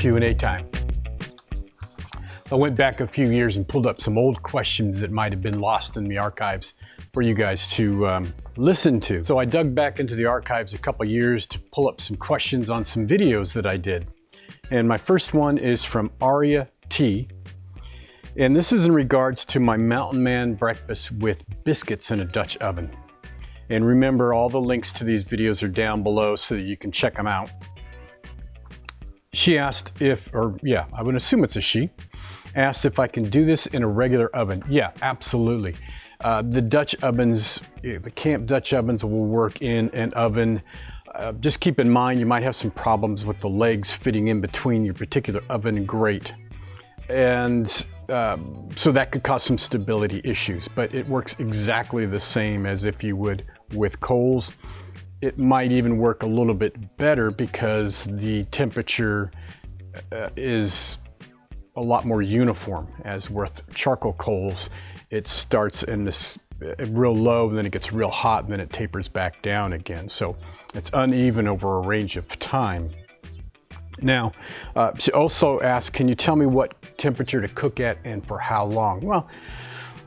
Q&A time. I went back a few years and pulled up some old questions that might have been lost in the archives for you guys to listen to. So I dug back into the archives a couple years to pull up some questions on some videos that I did. And my first one is from Aria T. And this is in regards to my Mountain Man breakfast with biscuits in a Dutch oven. And remember, all the links to these videos are down below so that you can check them out. She asked if, I would assume it's a she, asked if I can do this in a regular oven. Yeah, absolutely. The Dutch ovens, the camp Dutch ovens will work in an oven. Just keep in mind, you might have some problems with the legs fitting in between your particular oven grate. And so that could cause some stability issues, but it works exactly the same as if you would with coals. It might even work a little bit better because the temperature is a lot more uniform. As with charcoal coals, it starts in this real low, and then it gets real hot, and then it tapers back down again. So it's uneven over a range of time. Now, she also asked, can you tell me what temperature to cook at and for how long? Well,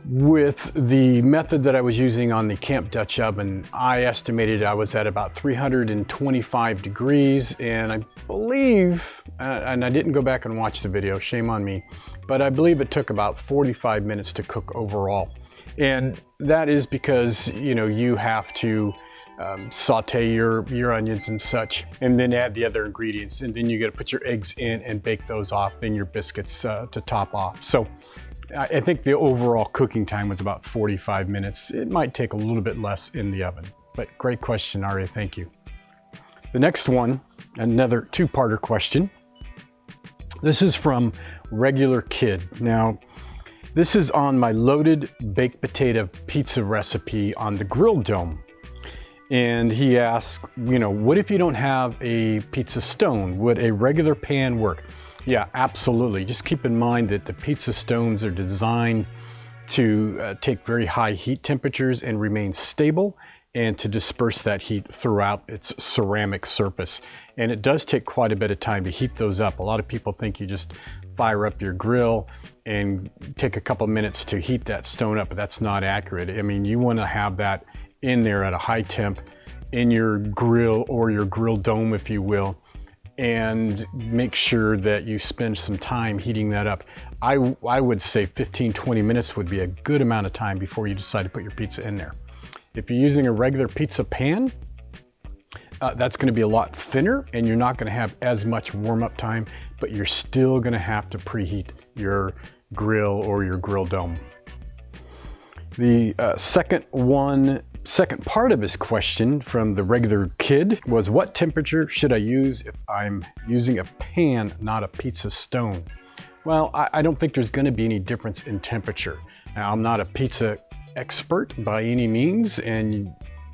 with the method that I was using on the Camp Dutch oven, I estimated I was at about 325 degrees, and I believe, and I didn't go back and watch the video, shame on me, but I believe it took about 45 minutes to cook overall. And that is because, you know, you have to saute your onions and such, and then add the other ingredients, and then you got to put your eggs in and bake those off, then your biscuits to top off. So I think the overall cooking time was about 45 minutes. It might take a little bit less in the oven, but great question, Aria, thank you. The next one, another two-parter question. This is from Regular Kid. Now, this is on my loaded baked potato pizza recipe on the grill dome. And he asked, you know, what if you don't have a pizza stone? Would a regular pan work? Yeah, absolutely. Just keep in mind that the pizza stones are designed to take very high heat temperatures and remain stable, and to disperse that heat throughout its ceramic surface. And it does take quite a bit of time to heat those up. A lot of people think you just fire up your grill and take a couple minutes to heat that stone up, but that's not accurate. I mean, you want to have that in there at a high temp in your grill, or your grill dome, if you will, and make sure that you spend some time heating that up. I would say 15-20 minutes would be a good amount of time before you decide to put your pizza in there. If you're using a regular pizza pan, that's going to be a lot thinner, and you're not going to have as much warm-up time, but you're still going to have to preheat your grill or your grill dome. The second part of his question from the Regular Kid was, what temperature should I use if I'm using a pan, not a pizza stone? Well, I don't think there's going to be any difference in temperature. Now, I'm not a pizza expert by any means,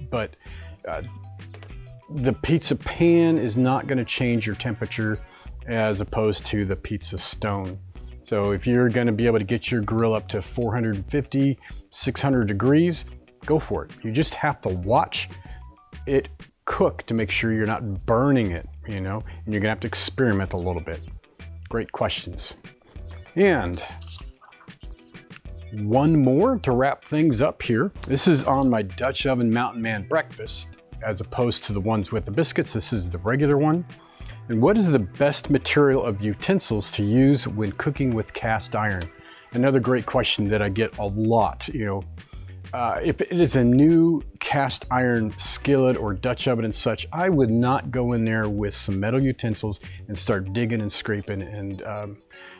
but the pizza pan is not going to change your temperature as opposed to the pizza stone. So if you're going to be able to get your grill up to 450, 600 degrees, go for it. You just have to watch it cook to make sure you're not burning it, you know, and you're gonna have to experiment a little bit. Great questions. And one more to wrap things up here. This is on my Dutch oven Mountain Man breakfast, as opposed to the ones with the biscuits. This is the regular one. And what is the best material of utensils to use when cooking with cast iron? Another great question that I get a lot, you know. If it is a new cast iron skillet or Dutch oven and such, I would not go in there with some metal utensils and start digging and scraping, and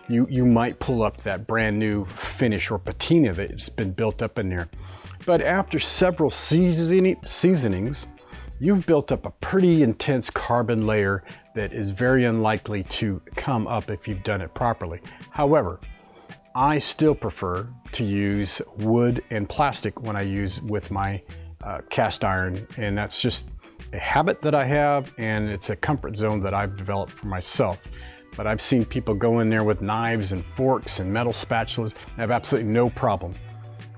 you might pull up that brand new finish or patina that's been built up in there. But after several seasonings, you've built up a pretty intense carbon layer that is very unlikely to come up if you've done it properly. However, I still prefer to use wood and plastic when I use with my cast iron, and that's just a habit that I have, and it's a comfort zone that I've developed for myself. But I've seen people go in there with knives and forks and metal spatulas and have absolutely no problem.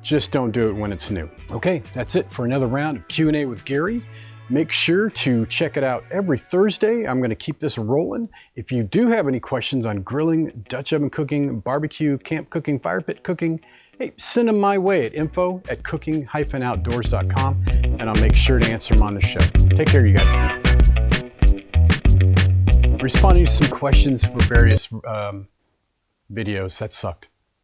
Just don't do it when it's new. Okay, that's it for another round of Q&A with Gary. Make sure to check it out every Thursday. I'm going to keep this rolling. If you do have any questions on grilling, Dutch oven cooking, barbecue, camp cooking, fire pit cooking, hey, send them my way at info@cooking-outdoors.com, and I'll make sure to answer them on the show. Take care, you guys. Responding to some questions for various videos. That sucked.